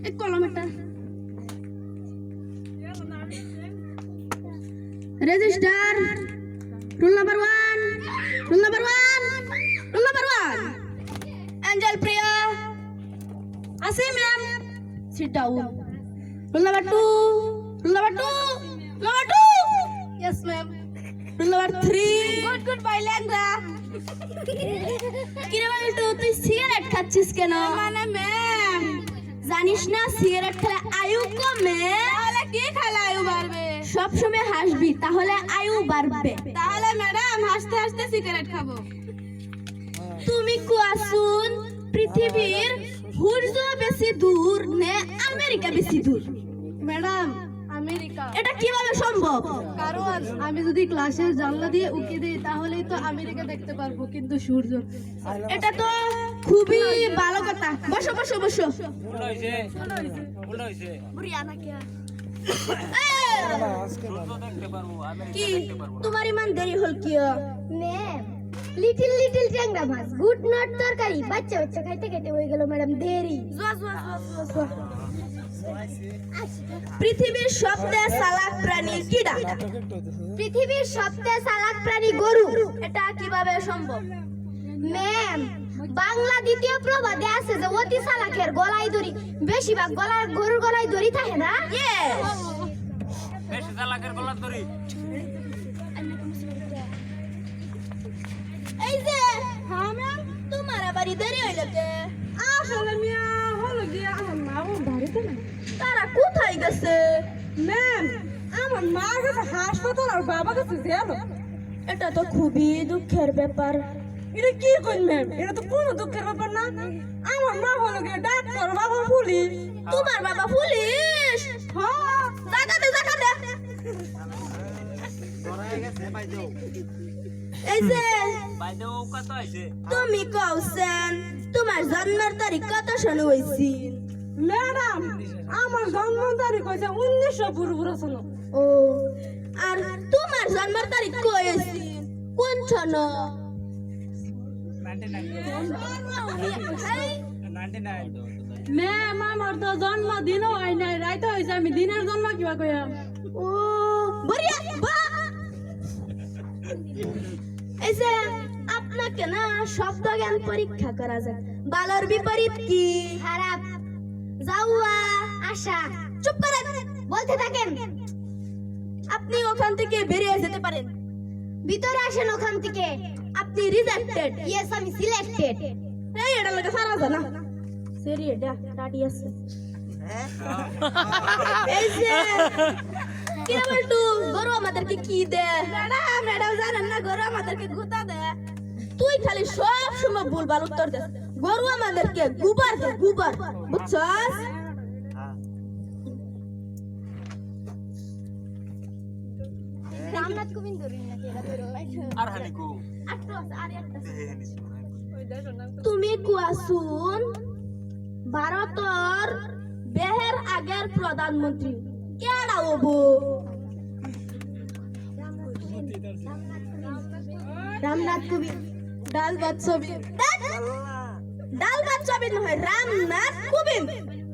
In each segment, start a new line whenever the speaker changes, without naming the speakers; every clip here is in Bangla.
এক কলম এটা register roll number 1 roll number 1 roll number 1 Angel Priya Asim ma'am sit down roll number 2 roll number 2 yes ma'am roll number 3 goodbye লেন্দ্রা কি রে বলতো তুই সিগারেট খাচ্ছিস কেন মানে ম্যাম জানিস না সিগারেট খেলে আয়ু কমে তাহলে কি খেলে আয়ু বাড়বে সব সময় হাসবি তাহলে আয়ু বাড়বে তাহলে ম্যাডাম হাসতে হাসতে সিগারেট খাবো তুমি কোয়াসুন পৃথিবীর সূর্য বেশি দূর নে আমেরিকা বেশি দূর ম্যাডাম আমেরিকা এটা কিভাবে সম্ভব কারণ আমি যদি ক্লাসের জানলা দিয়ে উকি দেই তাহলেই তো আমেরিকা দেখতে পারবো কিন্তু সূর্য এটা তো খুবই ভালো কথা বসো বসো বসো
ভুল হইছে
বুড়িয়ানা কে
সূর্য দেখতে পারবো আমেরিকা
কি
দেখতে পারবো
তোমার ইমান দেরি হল কি
ম্যাম লিটল লিটল ট্যাংরা মাছ গুড নট তরকারি বাচ্চা বাচ্চা খাইতে খাইতে হয়ে গেল ম্যাডাম দেরি
পৃথিবীর সবচেয়ে চালাক প্রাণী কিডা
পৃথিবীর সবচেয়ে চালাক প্রাণী গরু
এটা কিভাবে সম্ভব
ম্যাম বাংলা দ্বিতীয় প্রবাদে আছে যে অতি চালাকের গলায় দড়ি বেশিরভাগ গরুর গলায় দড়ি থাকে না
বেশি চালাকের গলার দড়ি
এই যে হ্যাঁ ম্যাম তোমার বাড়ি দেরি হইল কে আসলে মিয়া হলো গিয়া আমার মা বাড়িতে না তারা কোথায় গেছে ম্যাম আমার মা গেছে হাসপাতাল আর বাবা গেছে জেল এটা তো খুবই দুঃখের ব্যাপার এটা কি কইন ম্যাম এটা তো কোনো দুঃখের ব্যাপার না আমার মা হলো গিয়া ডাক্তার বাবা পুলিশ তোমার বাবা পুলিশ হ্যাঁ জায়গা দে এই যে
বাইদে ও কত আইছে
তুমি কওছেন তোমার জন্মের তারিখ কত সনে হইছি ম্যাডাম আমার জন্মের তারিখ হইছে 1955 ও আর তোমার জন্মের তারিখ কই হইছি কোন সন
99
ম্যাম আমার তো জন্মদিন হয় নাই রাইতে হয়েছে আমি দিনের জন্ম কিবা কইয়া
ও বড়িয়া বা এই যে আপনাকে না শব্দ জ্ঞান পরীক্ষা করা যায় বালর বিপরীত কি
খারাপ
যাওয়া
আশা
চুপ করেন
বলতে থাকেন
আপনি ওখান থেকে বেরিয়ে যেতে পারেন
ভিতরে আসেন ওখান থেকে
আপনি রিজেক্টেড
ইয়েস আমি সিলেক্টেড
এই এটা লাগে সারা জানা সেরি এটা দাঁড়ি আছে এই যে কি বলতো গরু আমাদেরকে কি দে ম্যাডাম জানেন না গরু আমাদেরকে গুতা দে তুই খালি সব সময় ভুলভাল উত্তর দে গরু আমাদেরকে গুবার দে গুবার বুঝছস
রামনাথ কোবিন্দ নাকি এটা ধরো
আর হানিকু
তুমি কোয়াসুন ভারতর বেহের আগের প্রধানমন্ত্রী কেডা হবো
রামনাথ কোবিন্দ
ডাল ভাত ছবি ডাল ভাত ছবি নহয় রামনাথ কোবিন্দ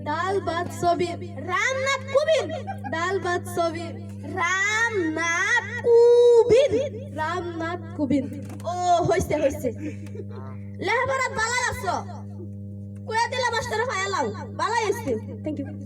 ডাল ভাত ছবি রামনাথ কোবিন্দ ডাল ভাত ছবি রামনাথ কোবিন্দ ও হইছে লেহাবারাত বালা আছো কয়া দিলা মাস্টার ফায়ালাও বালা আছে থ্যাংক ইউ